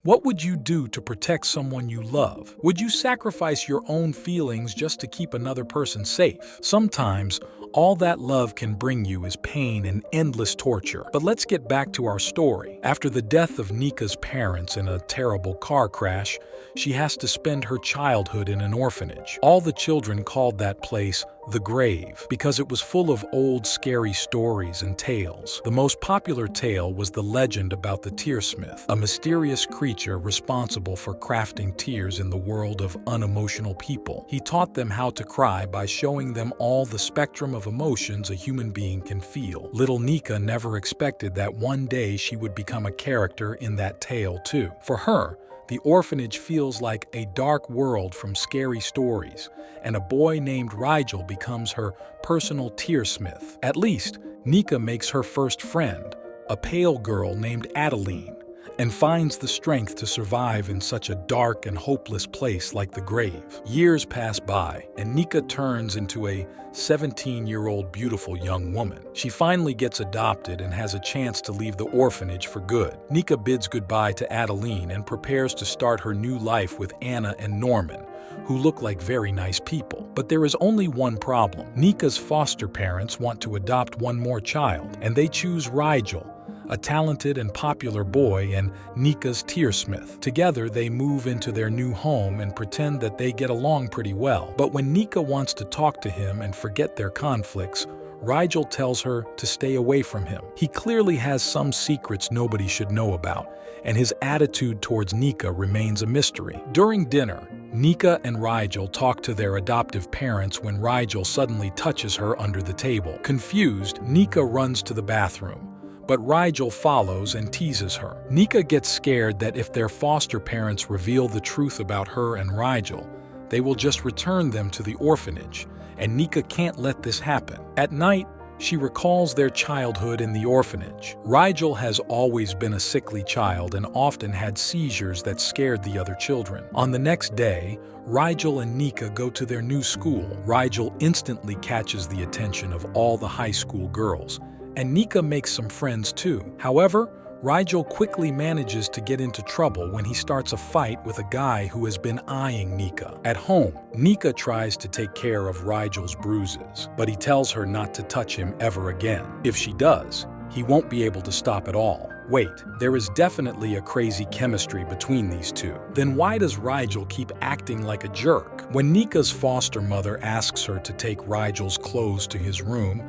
What would you do to protect someone you love? Would you sacrifice your own feelings just to keep another person safe? Sometimes, all that love can bring you is pain and endless torture. But let's get back to our story. After the death of Nica's parents in a terrible car crash, she has to spend her childhood in an orphanage. All the children called that place the grave because it was full of old, scary stories and tales. The most popular tale was the legend about the tearsmith, a mysterious creature responsible for crafting tears in the world of unemotional people. He taught them how to cry by showing them all the spectrum of emotions a human being can feel. Little Nica never expected that one day she would become a character in that tale too. For her, the orphanage feels like a dark world from scary stories, and a boy named Rigel becomes her personal tearsmith. At least, Nica makes her first friend, a pale girl named Adeline, and finds the strength to survive in such a dark and hopeless place like the grave. Years pass by, and Nica turns into a 17-year-old beautiful young woman. She finally gets adopted and has a chance to leave the orphanage for good. Nica bids goodbye to Adeline and prepares to start her new life with Anna and Norman, who look like very nice people. But there is only one problem. Nica's foster parents want to adopt one more child, and they choose Rigel, a talented and popular boy and Nica's tearsmith. Together, they move into their new home and pretend that they get along pretty well. But when Nica wants to talk to him and forget their conflicts, Rigel tells her to stay away from him. He clearly has some secrets nobody should know about, and his attitude towards Nica remains a mystery. During dinner, Nica and Rigel talk to their adoptive parents when Rigel suddenly touches her under the table. Confused, Nica runs to the bathroom, but Rigel follows and teases her. Nica gets scared that if their foster parents reveal the truth about her and Rigel, they will just return them to the orphanage, and Nica can't let this happen. At night, she recalls their childhood in the orphanage. Rigel has always been a sickly child and often had seizures that scared the other children. On the next day, Rigel and Nica go to their new school. Rigel instantly catches the attention of all the high school girls, and Nica makes some friends too. However, Rigel quickly manages to get into trouble when he starts a fight with a guy who has been eyeing Nica. At home, Nica tries to take care of Rigel's bruises, but he tells her not to touch him ever again. If she does, he won't be able to stop at all. Wait, there is definitely a crazy chemistry between these two. Then why does Rigel keep acting like a jerk? When Nica's foster mother asks her to take Rigel's clothes to his room,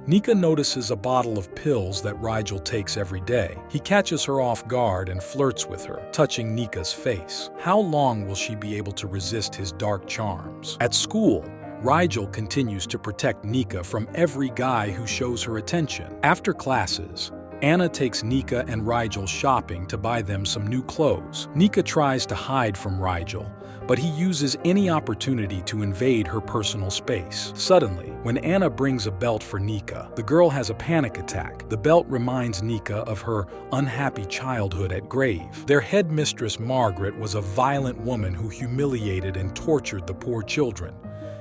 Nica notices a bottle of pills that Rigel takes every day. He catches her off guard and flirts with her, touching Nica's face. How long will she be able to resist his dark charms? At school, Rigel continues to protect Nica from every guy who shows her attention. After classes, Anna takes Nica and Rigel shopping to buy them some new clothes. Nica tries to hide from Rigel, but he uses any opportunity to invade her personal space. Suddenly, when Anna brings a belt for Nica, the girl has a panic attack. The belt reminds Nica of her unhappy childhood at grave. Their headmistress Margaret was a violent woman who humiliated and tortured the poor children,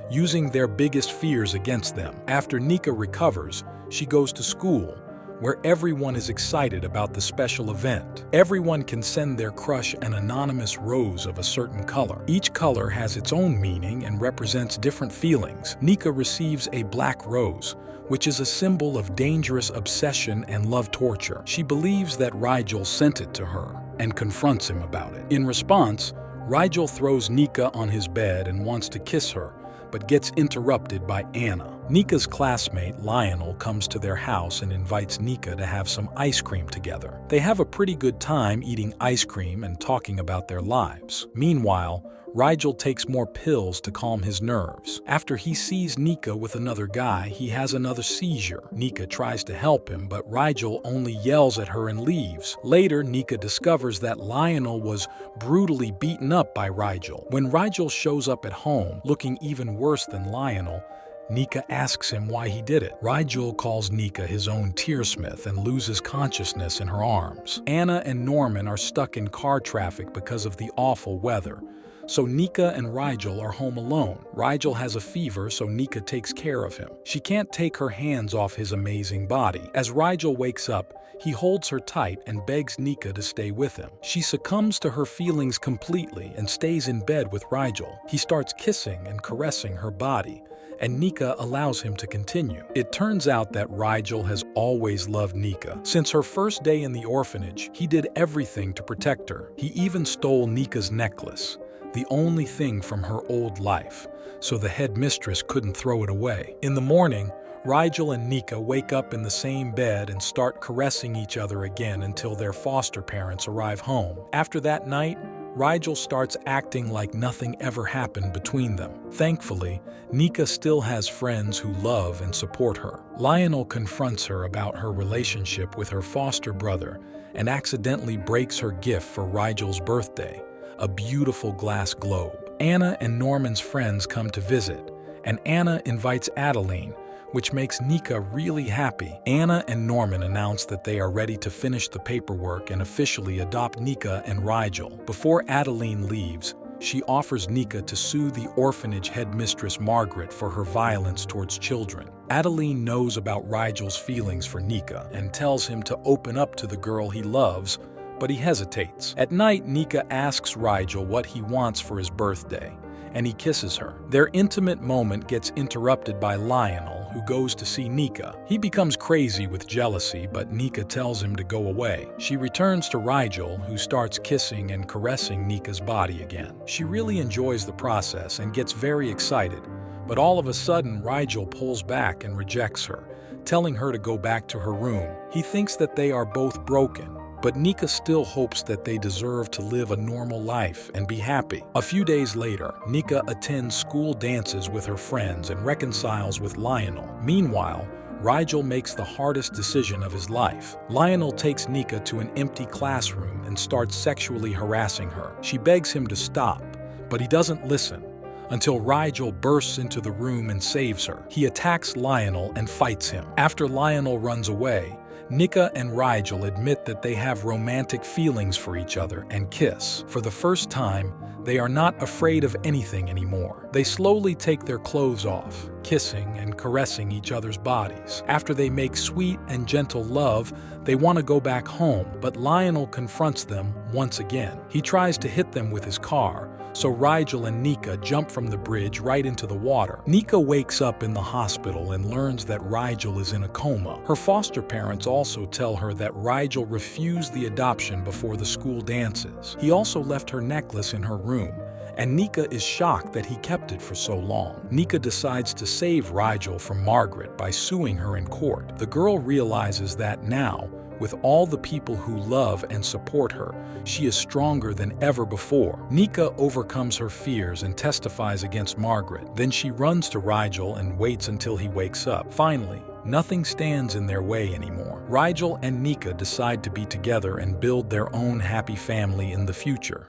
using their biggest fears against them. After Nica recovers, she goes to school, where everyone is excited about the special event. Everyone can send their crush an anonymous rose of a certain color. Each color has its own meaning and represents different feelings. Nica receives a black rose, which is a symbol of dangerous obsession and love torture. She believes that Rigel sent it to her and confronts him about it. In response, Rigel throws Nica on his bed and wants to kiss her, but gets interrupted by Anna. Nica's classmate, Lionel, comes to their house and invites Nica to have some ice cream together. They have a pretty good time eating ice cream and talking about their lives. Meanwhile, Rigel takes more pills to calm his nerves. After he sees Nica with another guy, he has another seizure. Nica tries to help him, but Rigel only yells at her and leaves. Later, Nica discovers that Lionel was brutally beaten up by Rigel. When Rigel shows up at home, looking even worse than Lionel, Nica asks him why he did it. Rigel calls Nica his own tearsmith and loses consciousness in her arms. Anna and Norman are stuck in car traffic because of the awful weather, So Nica and Rigel are home alone. Rigel has a fever, so Nica takes care of him. She can't take her hands off his amazing body. As Rigel wakes up, he holds her tight and begs Nica to stay with him. She succumbs to her feelings completely and stays in bed with Rigel. He starts kissing and caressing her body, and Nica allows him to continue. It turns out that Rigel has always loved Nica. Since her first day in the orphanage, he did everything to protect her. He even stole Nica's necklace, the only thing from her old life, so the headmistress couldn't throw it away. In the morning, Rigel and Nica wake up in the same bed and start caressing each other again until their foster parents arrive home. After that night, Rigel starts acting like nothing ever happened between them. Thankfully, Nica still has friends who love and support her. Lionel confronts her about her relationship with her foster brother and accidentally breaks her gift for Rigel's birthday, a beautiful glass globe. Anna and Norman's friends come to visit, and Anna invites Adeline, which makes Nica really happy. Anna and Norman announce that they are ready to finish the paperwork and officially adopt Nica and Rigel. Before Adeline leaves, she offers Nica to sue the orphanage headmistress Margaret for her violence towards children. Adeline knows about Rigel's feelings for Nica and tells him to open up to the girl he loves, but he hesitates. At night, Nica asks Rigel what he wants for his birthday, and he kisses her. Their intimate moment gets interrupted by Lionel, who goes to see Nica. He becomes crazy with jealousy, but Nica tells him to go away. She returns to Rigel, who starts kissing and caressing Nica's body again. She really enjoys the process and gets very excited, but all of a sudden Rigel pulls back and rejects her, telling her to go back to her room. He thinks that they are both broken, but Nica still hopes that they deserve to live a normal life and be happy. A few days later, Nica attends school dances with her friends and reconciles with Lionel. Meanwhile, Rigel makes the hardest decision of his life. Lionel takes Nica to an empty classroom and starts sexually harassing her. She begs him to stop, but he doesn't listen until Rigel bursts into the room and saves her. He attacks Lionel and fights him. After Lionel runs away, Nica and Rigel admit that they have romantic feelings for each other and kiss. For the first time, they are not afraid of anything anymore. They slowly take their clothes off, kissing and caressing each other's bodies. After they make sweet and gentle love, they want to go back home, but Lionel confronts them once again. He tries to hit them with his car, so Rigel and Nica jump from the bridge right into the water. Nica wakes up in the hospital and learns that Rigel is in a coma. Her foster parents also tell her that Rigel refused the adoption before the school dances. He also left her necklace in her room, and Nica is shocked that he kept it for so long. Nica decides to save Rigel from Margaret by suing her in court. The girl realizes that now, with all the people who love and support her, she is stronger than ever before. Nica overcomes her fears and testifies against Margaret. Then she runs to Rigel and waits until he wakes up. Finally, nothing stands in their way anymore. Rigel and Nica decide to be together and build their own happy family in the future.